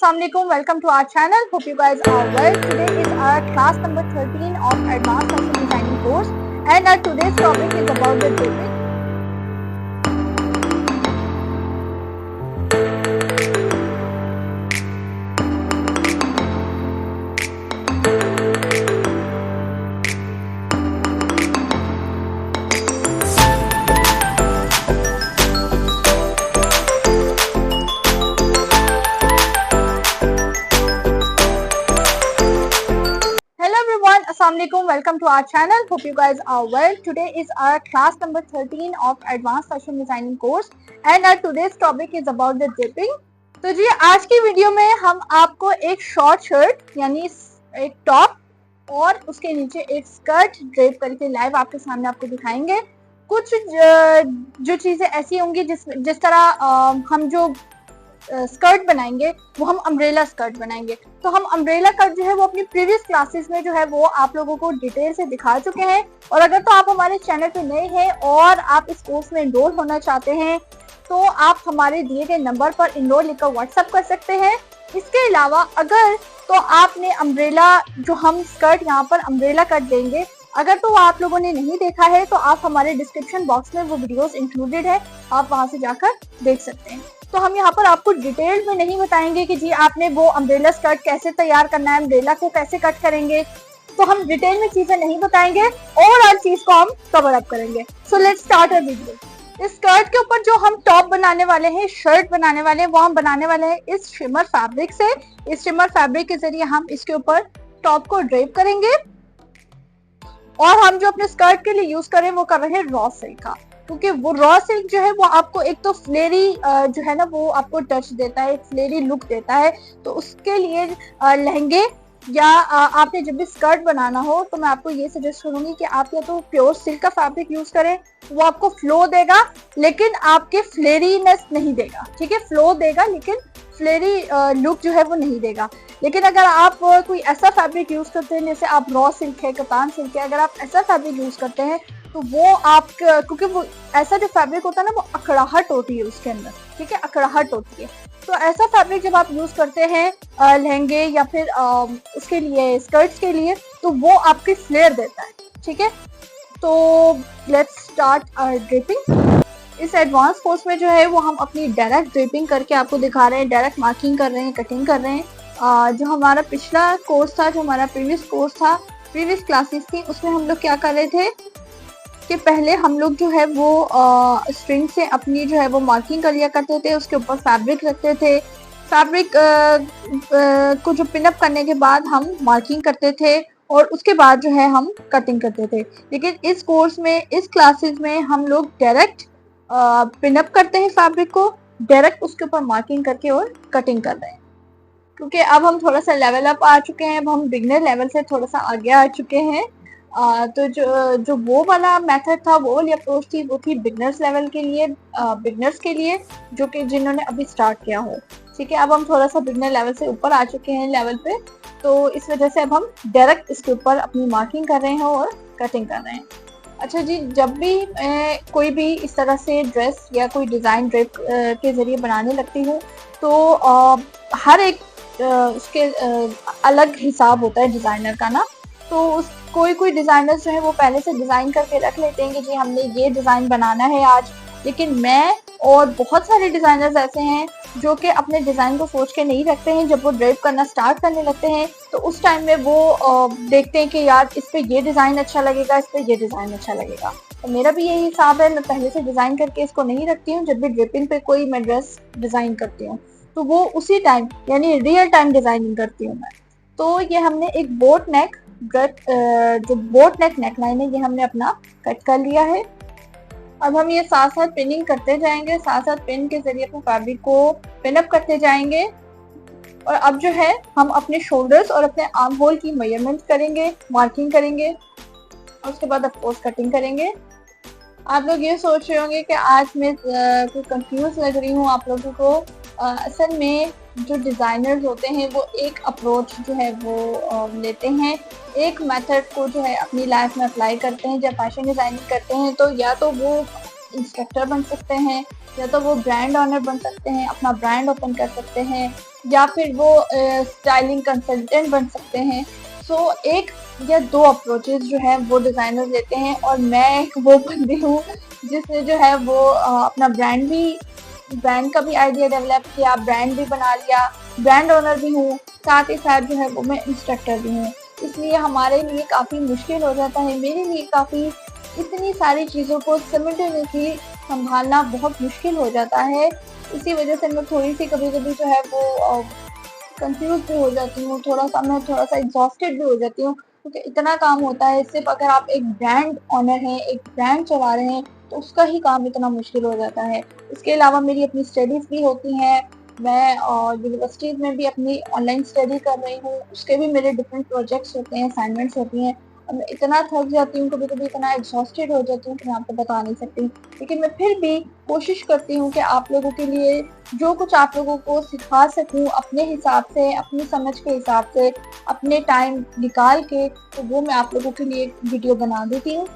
Assalamualaikum. Welcome to our channel. Hope you guys are well. Today is our class number 13 of Advanced Fashion Designing course, and our today's topic is about the draping. Assalamualaikum. Welcome to our channel. Hope you guys are well. Today is our class number 13 of Advanced Fashion Designing course, and our today's topic is about the draping. तो जी आज की video में हम आपको एक short shirt यानी एक top और उसके नीचे एक स्कर्ट ड्रेप करके लाइव आपके सामने आपको दिखाएंगे। कुछ जो चीजें ऐसी होंगी जिस तरह हम जो स्कर्ट बनाएंगे वो हम अम्ब्रेला स्कर्ट बनाएंगे। तो हम अम्ब्रेला कट जो है वो अपनी प्रीवियस क्लासेस में जो है वो आप लोगों को डिटेल से दिखा चुके हैं, और अगर तो आप हमारे चैनल पे नए हैं और आप इस कोर्स में इनरोल होना चाहते हैं तो आप हमारे दिए गए नंबर पर इनरोल लिखकर व्हाट्सएप कर सकते हैं। इसके अलावा अगर तो आपने अम्ब्रेला जो हम स्कर्ट यहाँ पर अम्ब्रेला कट देंगे, अगर तो आप लोगों ने नहीं देखा है तो आप हमारे डिस्क्रिप्शन बॉक्स में वो वीडियोस इंक्लूडेड है, आप वहां से जाकर देख सकते हैं। तो हम यहाँ पर आपको डिटेल में नहीं बताएंगे कि जी आपने वो अम्ब्रेला स्कर्ट कैसे तैयार करना है, अम्ब्रेला को कैसे कट करेंगे, तो हम डिटेल में चीजें नहीं बताएंगे और हर चीज को हम कवर अप करेंगे। So let's start a video. इस स्कर्ट के ऊपर जो हम टॉप बनाने वाले हैं, शर्ट बनाने वाले हैं, वो हम बनाने वाले हैं इस शिमर फैब्रिक से। इस शिमर फैब्रिक के जरिए हम इसके ऊपर टॉप को ड्रेप करेंगे, और हम जो अपने स्कर्ट के लिए यूज करें वो कर रहे हैं रॉ सिल्क का, क्योंकि वो रॉ सिल्क जो है वो आपको एक तो फ्लेरी जो है ना वो आपको टच देता है, एक फ्लेरी लुक देता है। तो उसके लिए लहंगे या आपने जब भी स्कर्ट बनाना हो तो मैं आपको ये सजेस्ट करूंगी कि आप या तो प्योर सिल्क का फैब्रिक यूज करें, वो आपको फ्लो देगा लेकिन आपके फ्लेरीनेस नहीं देगा। ठीक है, फ्लो देगा लेकिन फ्लेरी लुक जो है वो नहीं देगा। लेकिन अगर आप कोई ऐसा फैब्रिक यूज करते हैं जैसे आप रॉ सिल्क है, कतान सिल्क है, अगर आप ऐसा फैब्रिक यूज करते हैं तो वो आप, क्योंकि वो ऐसा जो फैब्रिक होता है ना वो अकड़ाहट होती है उसके अंदर। ठीक है, अकड़ाहट होती है। तो ऐसा फैब्रिक जब आप यूज करते हैं लहंगे या फिर उसके लिए स्कर्ट्स के लिए, तो वो आपकी फ्लेयर देता है। ठीक है, तो लेट्स स्टार्ट ड्रेपिंग। इस एडवांस कोर्स में जो है वो हम अपनी डायरेक्ट ड्रेपिंग करके आपको दिखा रहे हैं, डायरेक्ट मार्किंग कर रहे हैं, कटिंग कर रहे हैं। जो हमारा पिछला कोर्स था, जो हमारा प्रीवियस कोर्स था, प्रीवियस क्लासेस थी, उसमें हम लोग क्या कर रहे थे कि पहले हम लोग जो है वो स्ट्रिंग से अपनी जो है वो मार्किंग कर लिया करते थे, उसके ऊपर फैब्रिक रखते थे। फैब्रिक को जो पिनअप करने के बाद हम मार्किंग करते थे और उसके बाद जो है हम कटिंग करते थे। लेकिन इस कोर्स में, इस क्लासेस में हम लोग डायरेक्ट पिनअप करते हैं फैब्रिक को, डायरेक्ट उसके ऊपर मार्किंग करके और कटिंग कर रहे हैं, क्योंकि अब हम थोड़ा सा लेवल अप आ चुके हैं, अब हम बिगनर लेवल से थोड़ा सा आगे आ चुके हैं। तो जो वो वाला मेथड था, वो वाली अप्रोच थी, वो थी बिगनर्स लेवल के लिए, बिगनर्स के लिए जो कि जिन्होंने अभी स्टार्ट किया हो। ठीक है, अब हम थोड़ा सा बिगनर लेवल से ऊपर आ चुके हैं लेवल पे, तो इस वजह से अब हम डायरेक्ट इसके ऊपर अपनी मार्किंग कर रहे हैं और कटिंग कर रहे हैं। अच्छा जी, जब भी कोई भी इस तरह से ड्रेस या कोई डिज़ाइन ड्रेप के ज़रिए बनाने लगती हूँ तो हर एक उसके अलग हिसाब होता है डिज़ाइनर का ना। तो कोई डिज़ाइनर्स जो है वो पहले से डिज़ाइन करके रख लेते हैं कि जी हमने ये डिज़ाइन बनाना है आज। लेकिन मैं और बहुत सारे डिज़ाइनर्स ऐसे हैं जो कि अपने डिज़ाइन को सोच के नहीं रखते हैं। जब वो ड्रेप करना स्टार्ट करने लगते हैं तो उस टाइम में वो देखते हैं कि यार इस पे ये डिज़ाइन अच्छा लगेगा, इस पे ये डिज़ाइन अच्छा लगेगा। तो मेरा भी यही हिसाब है, मैं पहले से डिज़ाइन करके इसको नहीं रखती हूँ। जब भी ड्रेपिंग पे कोई मैं ड्रेस डिज़ाइन करती हूँ तो वो उसी टाइम यानी रियल टाइम डिज़ाइनिंग करती हूँ मैं। तो ये हमने एक बोट नेक, जो बोट नेक नेकलाइन है, ये हमने अपना कट कर लिया है। अब हम ये साथ साथ पिनिंग करते जाएंगे, साथ साथ पिन के जरिए अपने फैब्रिक को पिनअप करते जाएंगे। और अब जो है हम अपने शोल्डर्स और अपने आर्म होल की मेजरमेंट करेंगे, मार्किंग करेंगे, और उसके बाद ऑफकोर्स कटिंग करेंगे। आप लोग ये सोच रहे होंगे कि आज मैं कोई कंफ्यूज लग रही हूँ आप लोगों को। असल में जो डिज़ाइनर्स होते हैं वो एक अप्रोच जो है वो लेते हैं, एक मेथड को जो है अपनी लाइफ में अप्लाई करते हैं। जब फैशन डिज़ाइनिंग करते हैं तो या तो वो इंस्ट्रक्टर बन सकते हैं, या तो वो ब्रांड ऑनर बन सकते हैं, अपना ब्रांड ओपन कर सकते हैं, या फिर वो स्टाइलिंग कंसल्टेंट बन सकते हैं। सो एक या दो अप्रोचेस जो है वो डिज़ाइनर लेते हैं, और मैं एक वो बंदी हूँ जिसने जो है वो अपना ब्रांड का भी आइडिया डेवलप किया, ब्रांड भी बना लिया, ब्रांड ओनर भी हूँ, साथ ही साथ जो है वो मैं इंस्ट्रक्टर भी हूँ। इसलिए हमारे लिए काफ़ी मुश्किल हो जाता है, मेरे लिए काफ़ी इतनी सारी चीज़ों को सिमिल्टेनियसली संभालना बहुत मुश्किल हो जाता है। इसी वजह से मैं थोड़ी-सी कभी-कभी जो है वो कंफ्यूज भी हो जाती हूँ, मैं थोड़ा-सा एग्ज़ॉस्टेड भी हो जाती हूँ, क्योंकि इतना काम होता है। सिर्फ़ अगर आप एक ब्रांड ओनर हैं, एक ब्रांड चला रहे हैं, तो उसका ही काम इतना मुश्किल हो जाता है। इसके अलावा मेरी अपनी स्टडीज़ भी होती हैं, मैं यूनिवर्सिटीज़ में भी अपनी ऑनलाइन स्टडी कर रही हूँ, उसके भी मेरे डिफरेंट प्रोजेक्ट्स होते हैं, असाइनमेंट्स होती हैं। और मैं इतना थक जाती हूँ, कभी-कभी इतना एग्ज़ॉस्टेड हो जाती हूँ कि मैं आपको बता नहीं सकती। लेकिन मैं फिर भी कोशिश करती हूँ कि आप लोगों के लिए जो कुछ आप लोगों को सिखा सकूँ अपने हिसाब से, अपनी समझ के हिसाब से, अपने टाइम निकाल के, तो वो मैं आप लोगों के लिए वीडियो बना देती हूँ।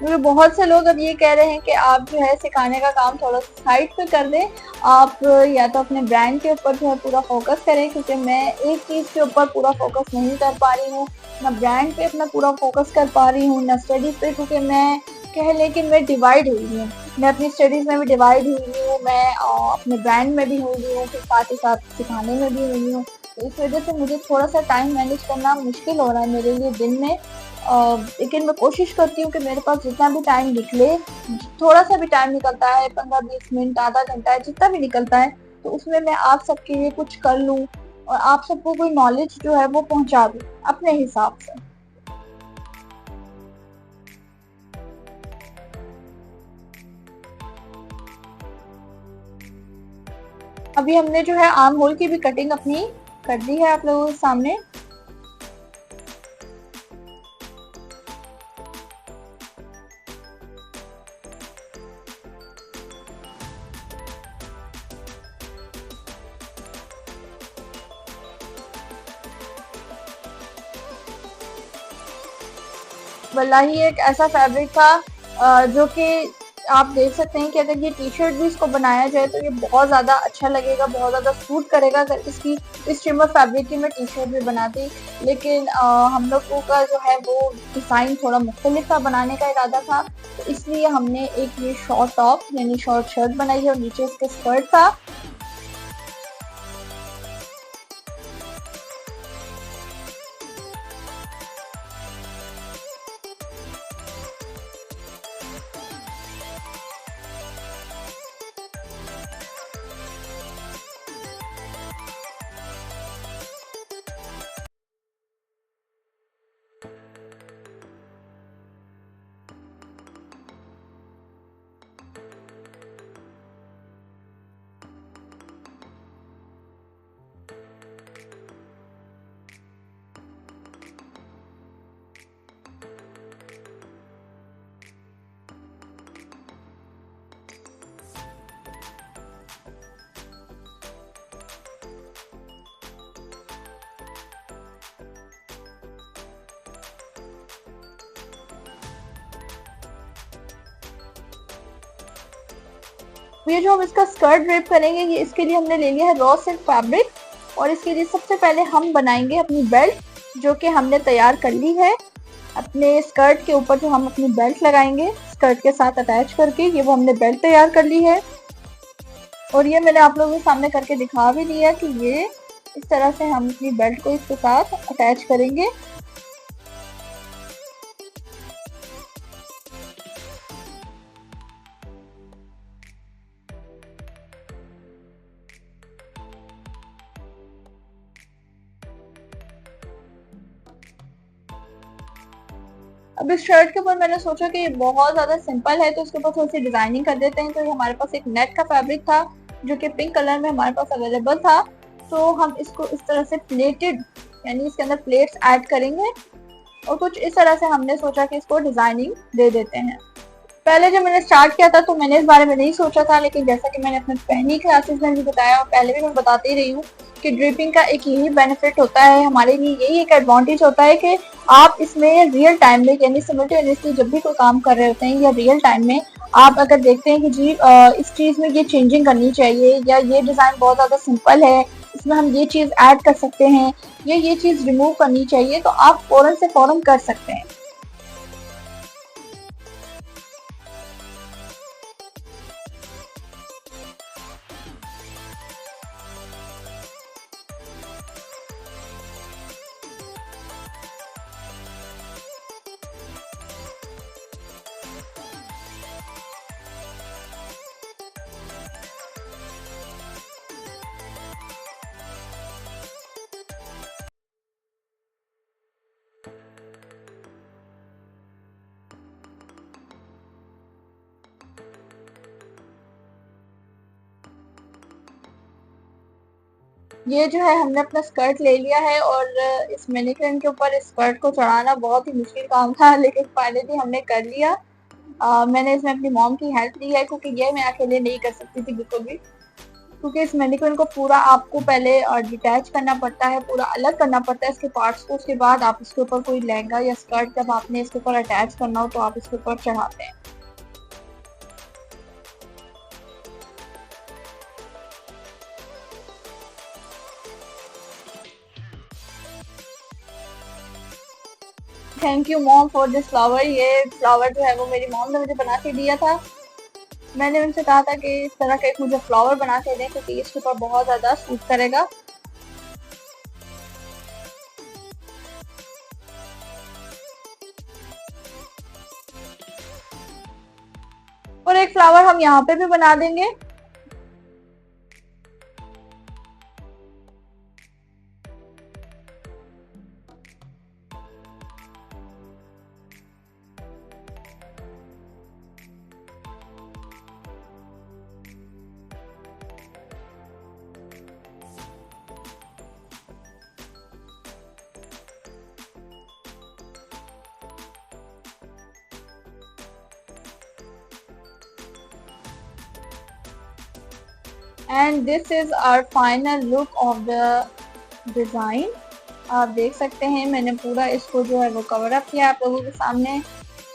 मुझे बहुत से लोग अब ये कह रहे हैं कि आप जो है सिखाने का काम थोड़ा-सा साइड पे कर दें। आप या तो अपने ब्रांड के ऊपर जो है पूरा फ़ोकस करें, क्योंकि मैं एक चीज़ के ऊपर पूरा फ़ोकस नहीं कर पा रही हूँ। ना ब्रांड पे अपना पूरा फ़ोकस कर पा रही हूँ, ना स्टडीज़ पे, क्योंकि मैं कह लें कि मैं डिवाइड हुई हूँ। मैं अपनी स्टडीज़ में भी डिवाइड हुई हूँ, मैं अपने ब्रांड में भी हुई हूँ, फिर साथ ही साथ सिखाने में भी हुई हूँ। तो इस वजह से मुझे थोड़ा-सा टाइम मैनेज करना मुश्किल हो रहा है मेरे लिए दिन में। लेकिन मैं कोशिश करती हूँ कि मेरे पास जितना भी टाइम निकले, थोड़ा-सा भी टाइम निकलता है, 15-20 मिनट, आधा घंटा है, जितना भी निकलता है, तो उसमें मैं आप सबके लिए कुछ कर लूँ और आप सबको कोई नॉलेज जो है वो पहुँचा दूँ, अपने हिसाब से। अभी हमने जो है आर्म होल की भी कटिंग अपनी कर दी है आप लोगों के सामने। वल्लाही एक ऐसा फैब्रिक था जो कि आप देख सकते हैं कि अगर ये टी-शर्ट भी इसको बनाया जाए तो ये बहुत ज़्यादा अच्छा लगेगा, बहुत ज़्यादा सूट करेगा। अगर इसकी इस शिमर फैब्रिक की मैं टी-शर्ट भी बनाती, लेकिन हम लोगों का जो है वो डिज़ाइन थोड़ा मुख्तलिफ था, बनाने का इरादा था, तो इसलिए हमने एक ये शॉर्ट टॉप यानी शॉर्ट शर्ट बनाई है और नीचे इसके स्कर्ट था। ये जो हम इसका स्कर्ट ड्रेप करेंगे, ये इसके लिए हमने ले लिया है रॉ सिल्क फैब्रिक, और इसके लिए सबसे पहले हम बनाएंगे अपनी बेल्ट, जो कि हमने तैयार कर ली है। अपने स्कर्ट के ऊपर जो हम अपनी बेल्ट लगाएंगे स्कर्ट के साथ अटैच करके, ये वो हमने बेल्ट तैयार कर ली है। और ये मैंने आप लोगों के सामने करके दिखा भी दिया कि ये इस तरह से हम अपनी बेल्ट को इसके साथ अटैच करेंगे। अब इस शर्ट के ऊपर मैंने सोचा कि ये बहुत ज़्यादा सिंपल है, तो इसके ऊपर थोड़ी सी डिज़ाइनिंग कर देते हैं। तो ये हमारे पास एक नेट का फैब्रिक था जो कि पिंक कलर में हमारे पास अवेलेबल था, तो हम इसको इस तरह से प्लेटेड यानी इसके अंदर प्लेट्स ऐड करेंगे, और कुछ इस तरह से हमने सोचा कि इसको डिज़ाइनिंग दे देते हैं। पहले जब मैंने स्टार्ट किया था तो मैंने इस बारे में नहीं सोचा था, लेकिन जैसा कि मैंने अपने पहली क्लासेस में भी बताया और पहले भी मैं बताती ही रही हूँ कि ड्रिपिंग का एक यही बेनिफिट होता है, हमारे लिए यही एक एडवांटेज होता है कि आप इसमें रियल टाइम में यानी सिमल्टेनियसली जब भी कोई काम कर रहे होते हैं या रियल टाइम में आप अगर देखते हैं कि जी इस चीज़ में ये चेंजिंग करनी चाहिए, या ये डिज़ाइन बहुत ज़्यादा सिंपल है, इसमें हम ये चीज़ ऐड कर सकते हैं या ये चीज़ रिमूव करनी चाहिए, तो आप फ़ौरन से फ़ौरन कर सकते हैं। ये जो है हमने अपना स्कर्ट ले लिया है और इस मैनीक्विन के ऊपर इस स्कर्ट को चढ़ाना बहुत ही मुश्किल काम था, लेकिन फाइनली हमने कर लिया। मैंने इसमें अपनी मॉम की हेल्प ली है क्योंकि ये मैं अकेले नहीं कर सकती थी बिल्कुल भी, क्योंकि इस मैनीक्विन को पूरा आपको पहले डिटैच करना पड़ता है, पूरा अलग करना पड़ता है इसके पार्ट्स को। उसके बाद आप इसके ऊपर कोई लहंगा या स्कर्ट जब आपने इसके ऊपर अटैच करना हो तो आप इसके ऊपर चढ़ाते हैं। Thank you mom for this flower. ये फ्लावर जो है वो मेरी मॉम ने मुझे बना के दिया था। मैंने उनसे कहा था कि इस तरह का एक मुझे फ्लावर बना के दें क्योंकि इसके ऊपर बहुत ज़्यादा सूट करेगा। और एक फ्लावर हम यहाँ पे भी बना देंगे। And this is our final look of the design. आप देख सकते हैं मैंने पूरा इसको जो है वो कवर अप किया आप लोगों के सामने,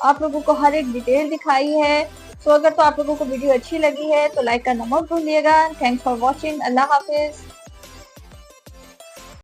आप लोगों को हर एक डिटेल दिखाई है। सो अगर तो आप लोगों को वीडियो अच्छी लगी है तो लाइक करना मत भूलिएगा। Thanks for watching. अल्लाह हाफिज़।